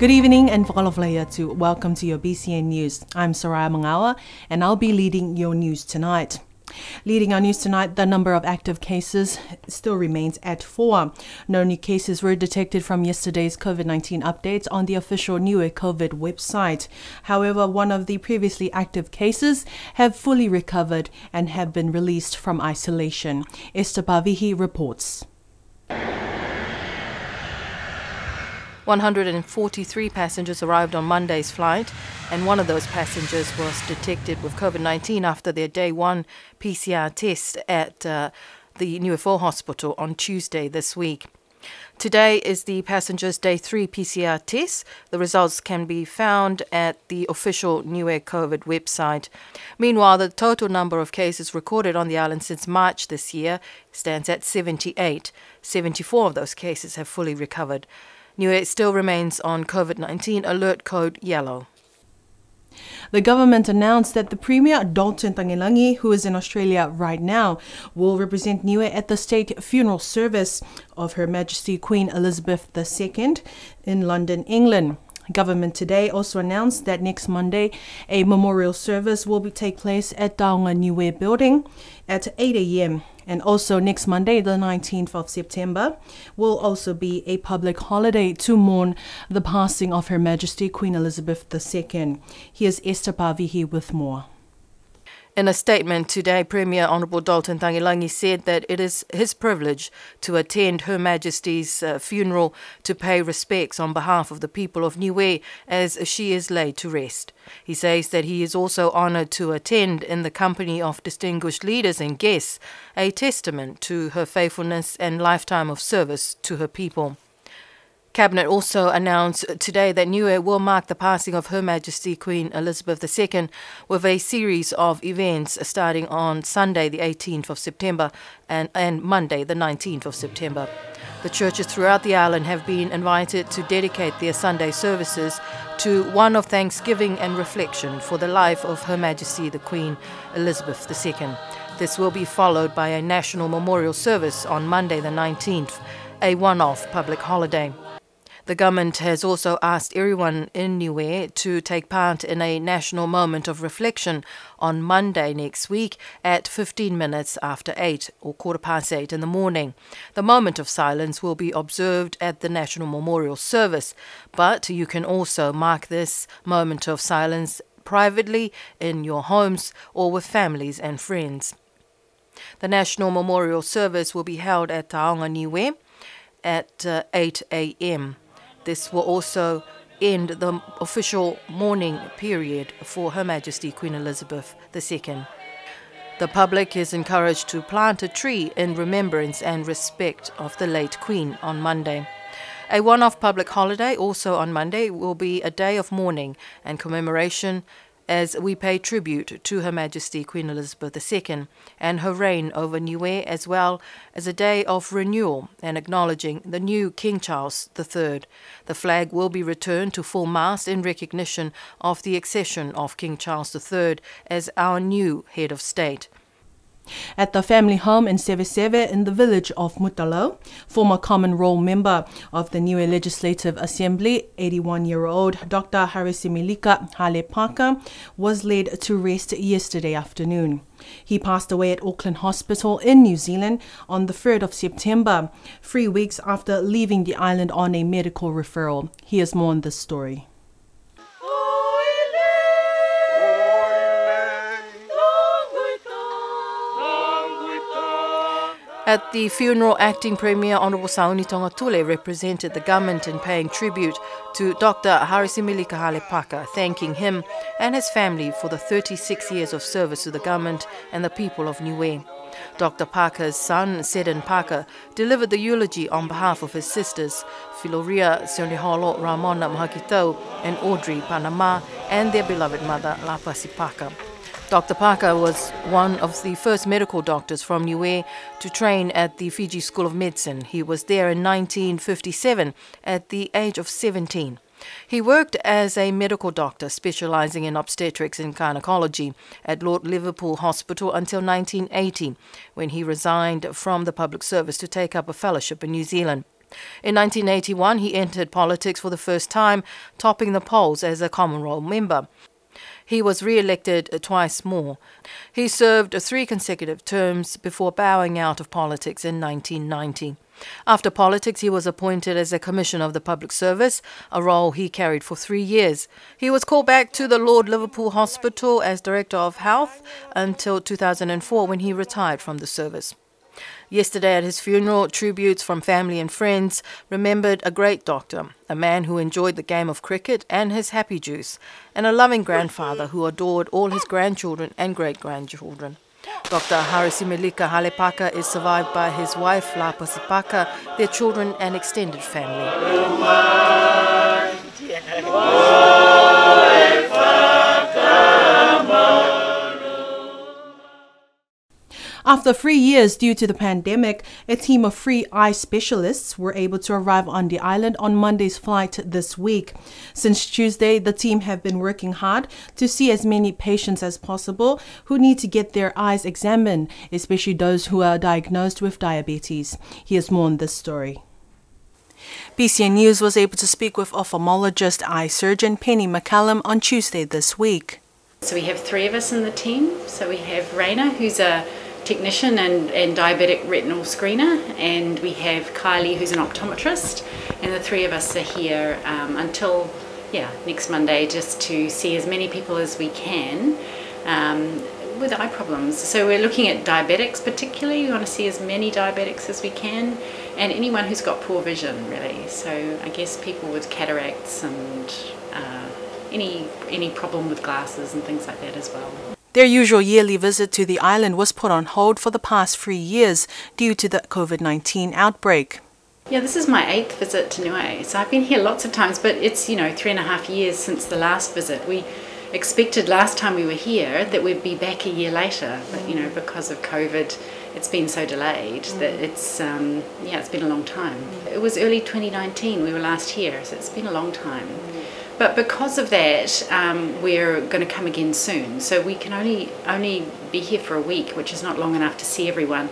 Good evening and whakalawhaiatu. Welcome to your BCN News. I'm Soraya Mangawa and I'll be leading your news tonight. Leading our news tonight, the number of active cases still remains at 4. No new cases were detected from yesterday's COVID-19 updates on the official Niue COVID website. However, one of the previously active cases have fully recovered and have been released from isolation. Esther Pavihi reports. 143 passengers arrived on Monday's flight, and one of those passengers was detected with COVID-19 after their day 1 PCR test at the Niue Hospital on Tuesday this week. Today is the passenger's day 3 PCR test. The results can be found at the official Niue COVID website. Meanwhile, the total number of cases recorded on the island since March this year stands at 78. 74 of those cases have fully recovered. Niue still remains on COVID-19 alert code yellow. The government announced that the Premier Dalton Tangilanghi, who is in Australia right now, will represent Niue at the state funeral service of Her Majesty Queen Elizabeth II in London, England. Government today also announced that next Monday a memorial service will take place at Taonga Niue building at 8 a.m. And also next Monday, the 19th of September, will also be a public holiday to mourn the passing of Her Majesty Queen Elizabeth II. Here's Esther Pavihi with more. In a statement today, Premier Honourable Dalton Tangilanghi said that it is his privilege to attend Her Majesty's funeral to pay respects on behalf of the people of Niue as she is laid to rest. He says that he is also honoured to attend in the company of distinguished leaders and guests, a testament to her faithfulness and lifetime of service to her people. Cabinet also announced today that Niue will mark the passing of Her Majesty Queen Elizabeth II with a series of events starting on Sunday the 18th of September and Monday the 19th of September. The churches throughout the island have been invited to dedicate their Sunday services to one of thanksgiving and reflection for the life of Her Majesty the Queen Elizabeth II. This will be followed by a national memorial service on Monday the 19th, a one-off public holiday. The government has also asked everyone in Niue to take part in a national moment of reflection on Monday next week at 15 minutes after 8 or 8:15 in the morning. The moment of silence will be observed at the National Memorial Service, but you can also mark this moment of silence privately in your homes or with families and friends. The National Memorial Service will be held at Taonga Niue at 8 a.m. This will also end the official mourning period for Her Majesty Queen Elizabeth II. The public is encouraged to plant a tree in remembrance and respect of the late Queen on Monday. A one-off public holiday also on Monday will be a day of mourning and commemoration as we pay tribute to Her Majesty Queen Elizabeth II and her reign over Niue, as well as a day of renewal and acknowledging the new King Charles III. The flag will be returned to full mast in recognition of the accession of King Charles III as our new head of state. At the family home in Seveseve in the village of Mutalo, former Common Role member of the Niue Legislative Assembly, 81-year-old Dr. Harisimilika Halepaka, was laid to rest yesterday afternoon. He passed away at Auckland Hospital in New Zealand on the 3rd of September, 3 weeks after leaving the island on a medical referral. Here's more on this story. At the funeral, Acting Premier Honourable Sauni Tongatule represented the government in paying tribute to Dr. Harisimilika Halepaka, thanking him and his family for the 36 years of service to the government and the people of Niue. Dr. Parker's son, Sedan Parker, delivered the eulogy on behalf of his sisters, Filoria Sioniholo Ramona Mahakitau and Audrey Panama, and their beloved mother, Lapasi Parker. Dr. Parker was one of the first medical doctors from Niue to train at the Fiji School of Medicine. He was there in 1957 at the age of 17. He worked as a medical doctor specialising in obstetrics and gynecology at Lord Liverpool Hospital until 1980, when he resigned from the public service to take up a fellowship in New Zealand. In 1981, he entered politics for the first time, topping the polls as a Commonwealth member. He was re-elected twice more. He served 3 consecutive terms before bowing out of politics in 1990. After politics, he was appointed as a Commissioner of the Public Service, a role he carried for 3 years. He was called back to the Lord Liverpool Hospital as Director of Health until 2004 when he retired from the service. Yesterday at his funeral, tributes from family and friends remembered a great doctor, a man who enjoyed the game of cricket and his happy juice, and a loving grandfather who adored all his grandchildren and great-grandchildren. Dr. Harisimilika Halepaka is survived by his wife, Lapa Sipaka, their children and extended family. After 3 years due to the pandemic, a team of 3 eye specialists were able to arrive on the island on Monday's flight this week. Since Tuesday, the team have been working hard to see as many patients as possible who need to get their eyes examined, especially those who are diagnosed with diabetes. Here's more on this story. BCN News was able to speak with ophthalmologist eye surgeon Penny McCallum on Tuesday this week. So we have 3 of us in the team. So we have Raina, who's a technician and diabetic retinal screener, and we have Kylie, who's an optometrist, and the 3 of us are here until next Monday, just to see as many people as we can with eye problems. So we're looking at diabetics particularly. We want to see as many diabetics as we can, and anyone who's got poor vision really. So I guess people with cataracts and any problem with glasses and things like that as well. Their usual yearly visit to the island was put on hold for the past 3 years due to the COVID-19 outbreak. Yeah, this is my 8th visit to Niue. So I've been here lots of times, but it's, 3.5 years since the last visit. We expected last time we were here that we'd be back a year later, but because of COVID, it's been so delayed that it's been a long time. It was early 2019 we were last here, so it's been a long time. But because of that, we're going to come again soon. So we can only be here for a week, which is not long enough to see everyone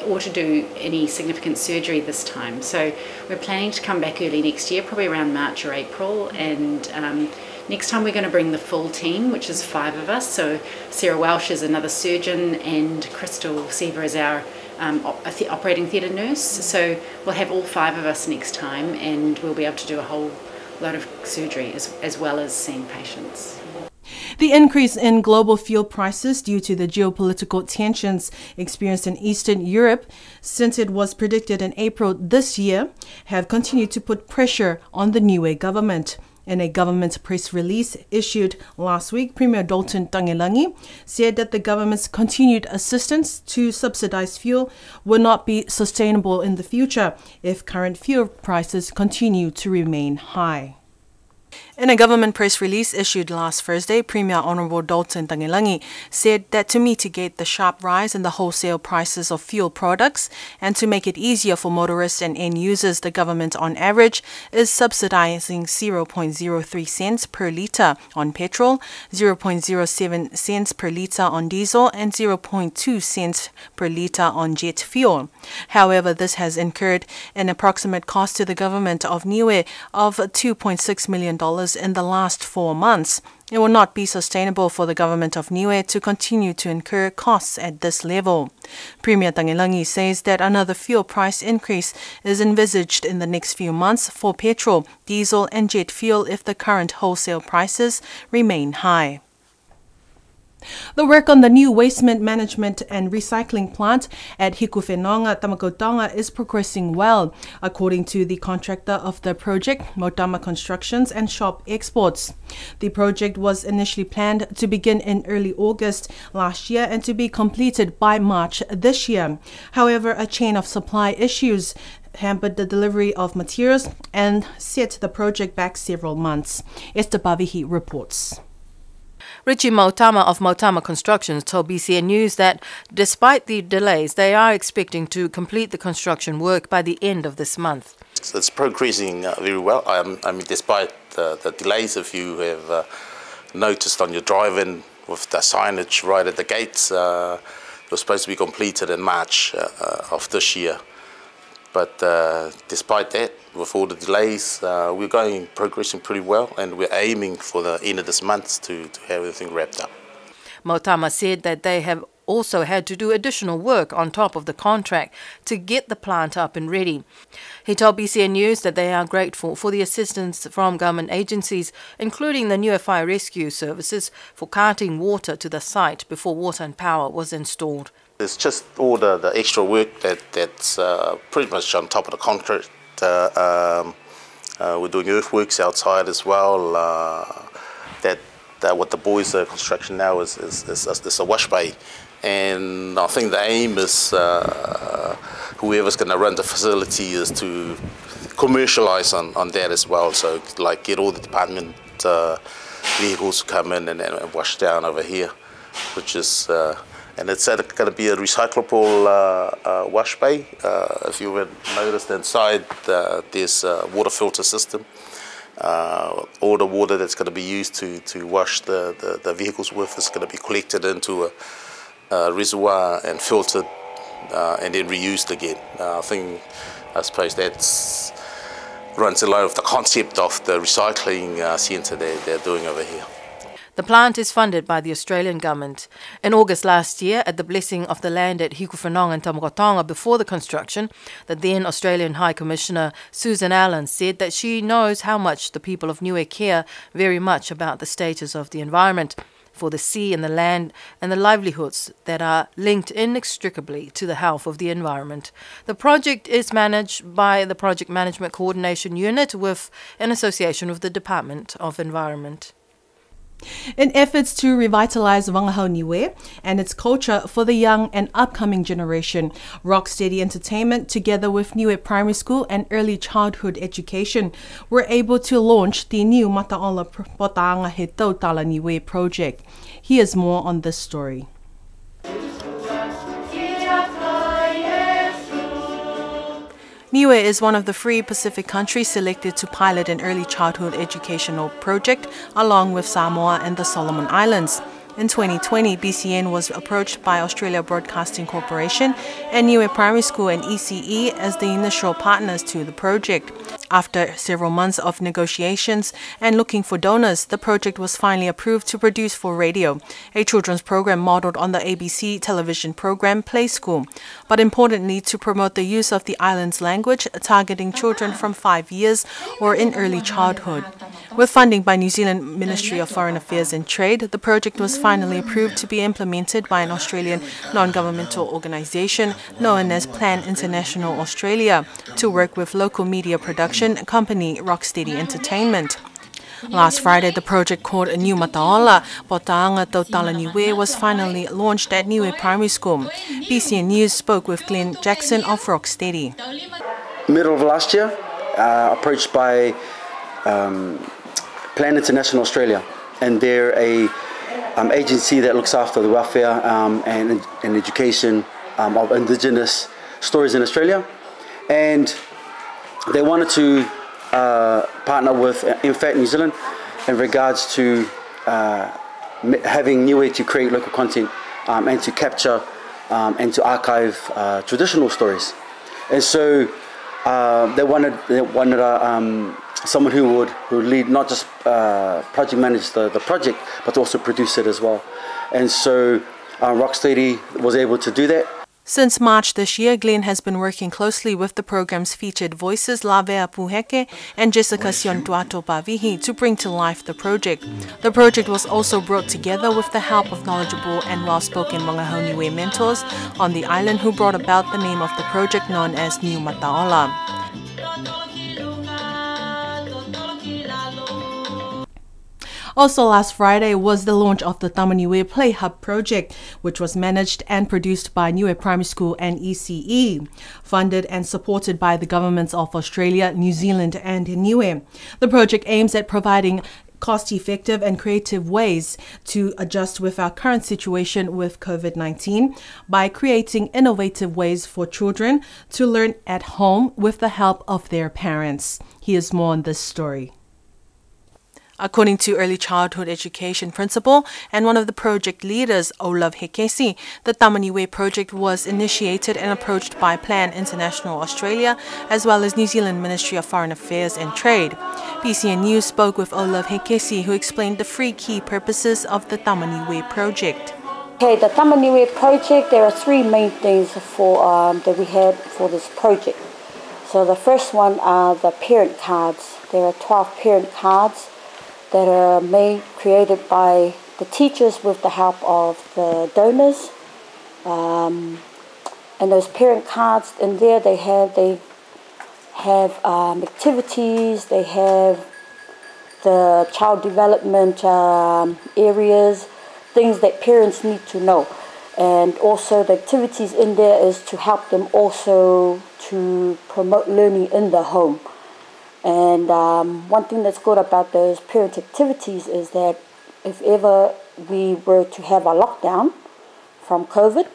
or to do any significant surgery this time. So we're planning to come back early next year, probably around March or April. And next time we're going to bring the full team, which is 5 of us. So Sarah Welsh is another surgeon, and Crystal Seaver is our operating theatre nurse. So we'll have all 5 of us next time, and we'll be able to do a whole lot of surgery as well as seeing patients. The increase in global fuel prices due to the geopolitical tensions experienced in Eastern Europe since it was predicted in April this year have continued to put pressure on the Niue government. In a government press release issued last week, Premier Dalton Tagelangi said that the government's continued assistance to subsidize fuel will not be sustainable in the future if current fuel prices continue to remain high. In a government press release issued last Thursday, Premier Honourable Dalton Tagelangi said that to mitigate the sharp rise in the wholesale prices of fuel products and to make it easier for motorists and end users, the government on average is subsidizing 0.03 cents per litre on petrol, 0.07 cents per litre on diesel and 0.2 cents per litre on jet fuel. However, this has incurred an approximate cost to the government of Niue of $2.6 million in the last 4 months. It will not be sustainable for the government of Niue to continue to incur costs at this level. Premier Tagelangi says that another fuel price increase is envisaged in the next few months for petrol, diesel and jet fuel if the current wholesale prices remain high. The work on the new waste management and recycling plant at Hikuwhenonga, Tamagotonga is progressing well, according to the contractor of the project, Mautama Constructions and Shop Exports. The project was initially planned to begin in early August last year and to be completed by March this year. However, a chain of supply issues hampered the delivery of materials and set the project back several months. Esther Bavihi reports. Richie Mautama of Mautama Constructions told BCN News that despite the delays, they are expecting to complete the construction work by the end of this month. It's progressing very well. I mean, despite the delays, if you have noticed on your drive-in with the signage right at the gates, it was supposed to be completed in March of this year. But despite that, with all the delays, we're progressing pretty well, and we're aiming for the end of this month to have everything wrapped up. Mautama said that they have also had to do additional work on top of the contract to get the plant up and ready. He told BCN News that they are grateful for the assistance from government agencies, including the Niue Fire Rescue Services, for carting water to the site before water and power was installed. It's just all the extra work that's pretty much on top of the concrete. We're doing earthworks outside as well. What the boys are construction now is a wash bay, and I think the aim is whoever's going to run the facility is to commercialise on that as well. So like get all the department vehicles to come in and wash down over here, which is and it's going to be a recyclable wash bay. If you would notice inside, there's a water filter system. All the water that's going to be used to wash the vehicles with is going to be collected into a reservoir and filtered and then reused again. I suppose that's runs in line with the concept of the recycling centre they're doing over here. The plant is funded by the Australian government. In August last year, at the blessing of the land at Hikuwhanong and Tamukotonga before the construction, the then Australian High Commissioner Susan Allen said that she knows how much the people of Niue care very much about the status of the environment, for the sea and the land and the livelihoods that are linked inextricably to the health of the environment. The project is managed by the Project Management Coordination Unit in association with the Department of Environment. In efforts to revitalise Wangahau Niue and its culture for the young and upcoming generation, Rocksteady Entertainment, together with Niue Primary School and Early Childhood Education, were able to launch the new Mataola Potaanga He Tautala Niue project. Here's more on this story. Niue is one of the free Pacific countries selected to pilot an early childhood educational project along with Samoa and the Solomon Islands. In 2020, BCN was approached by Australia Broadcasting Corporation and Niue Primary School and ECE as the initial partners to the project. After several months of negotiations and looking for donors, the project was finally approved to produce for radio, a children's program modelled on the ABC television program Play School, but importantly to promote the use of the island's language, targeting children from 5 years or in early childhood. With funding by New Zealand Ministry of Foreign Affairs and Trade, the project was finally approved to be implemented by an Australian non-governmental organisation known as Plan International Australia to work with local media production company Rocksteady Entertainment. Last Friday, the project called a New Mataola Potaanga Tautala Niue was finally launched at Niue Primary School. BCN News spoke with Glenn Jackson of Rocksteady. Middle of last year, approached by Plan International Australia, and they're a agency that looks after the welfare and education of Indigenous stories in Australia, and they wanted to partner with INFAT New Zealand in regards to having Niue to create local content and to capture and to archive traditional stories. And so they wanted someone who would lead, not just project manage the project, but also produce it as well. And so Rocksteady was able to do that. Since March this year, Glenn has been working closely with the program's featured voices Lavea Puheke and Jessica Siontuato Pavihi to bring to life the project. The project was also brought together with the help of knowledgeable and well-spoken Wangahau Niue mentors on the island who brought about the name of the project known as New Mataola. Also last Friday was the launch of the Tamaniue Play Hub project, which was managed and produced by Niue Primary School and ECE, funded and supported by the governments of Australia, New Zealand and Niue. The project aims at providing cost-effective and creative ways to adjust with our current situation with COVID-19 by creating innovative ways for children to learn at home with the help of their parents. Here's more on this story. According to early childhood education principal and one of the project leaders, Olav Hekesi, the Tamaniwe project was initiated and approached by Plan International Australia as well as New Zealand Ministry of Foreign Affairs and Trade. PCN News spoke with Olav Hekesi, who explained the three key purposes of the Tamaniwe project. Okay, the Tamaniwe project, there are three main things that we had for this project. So the first one are the parent cards. There are 12 parent cards that are created by the teachers with the help of the donors. And those parent cards in there, they have activities, they have the child development areas, things that parents need to know. And also the activities in there is to help them also to promote learning in the home. And one thing that's good about those parent activities is that if ever we were to have a lockdown from COVID,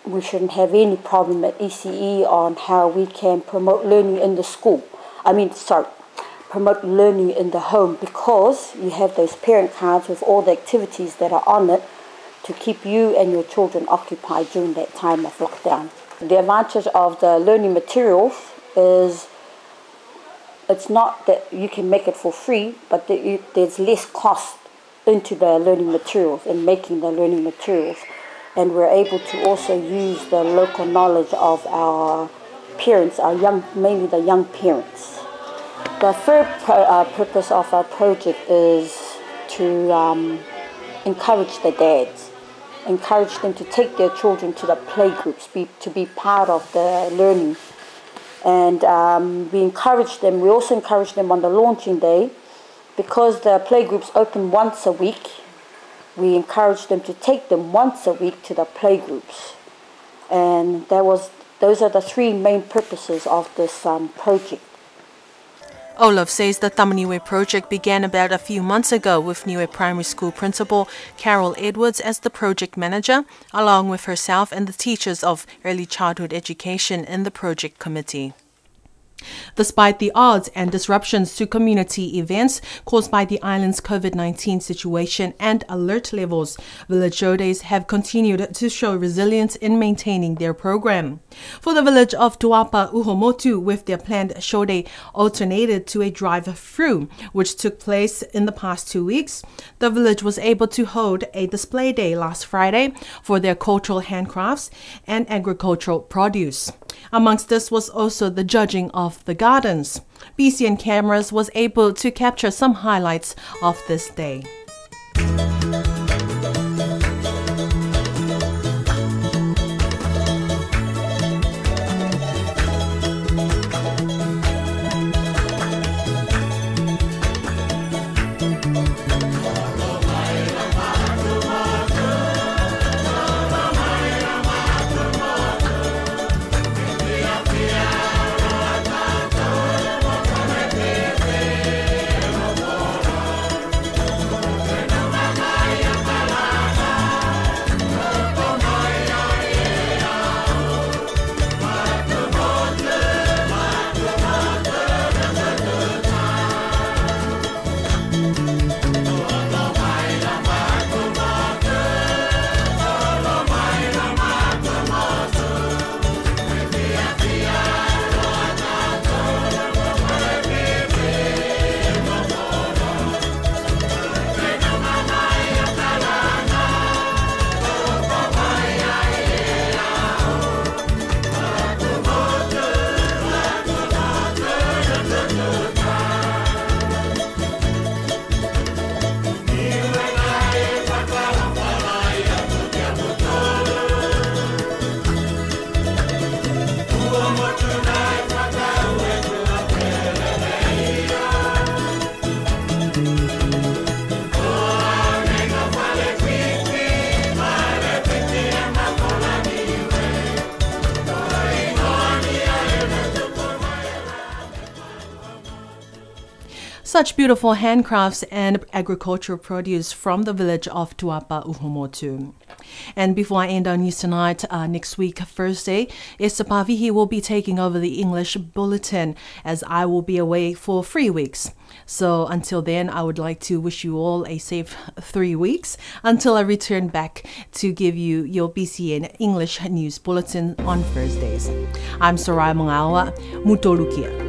we shouldn't have any problem at ECE on how we can promote learning in the school. Promote learning in the home, because you have those parent cards with all the activities that are on it to keep you and your children occupied during that time of lockdown. The advantage of the learning materials is it's not that you can make it for free, but there's less cost into the learning materials and making the learning materials. And we're able to also use the local knowledge of our parents, mainly the young parents. The third purpose of our project is to encourage the dads, encourage them to take their children to the playgroups, to be part of the learning. And we also encourage them on the launching day, because the playgroups open once a week. We encourage them to take them once a week to the playgroups. And those are the three main purposes of this project. Olav says the Tamaniwe project began about a few months ago with Niue Primary School Principal Carol Edwards as the project manager, along with herself and the teachers of early childhood education in the project committee. Despite the odds and disruptions to community events caused by the island's COVID-19 situation and alert levels, village show days have continued to show resilience in maintaining their program. For the village of Tuapa Uhomotu, with their planned show day alternated to a drive-through, which took place in the past 2 weeks, the village was able to hold a display day last Friday for their cultural handcrafts and agricultural produce. Amongst this was also the judging of the gardens. BCN Cameras was able to capture some highlights of this day. such beautiful handcrafts and agricultural produce from the village of Tuapa Uhumotu. And before I end our news tonight, next week, Thursday, Esther Pavihi will be taking over the English Bulletin as I will be away for 3 weeks. So until then, I would like to wish you all a safe 3 weeks until I return back to give you your BCN English News Bulletin on Thursdays. I'm Sarai Mangawa, Mutolukia.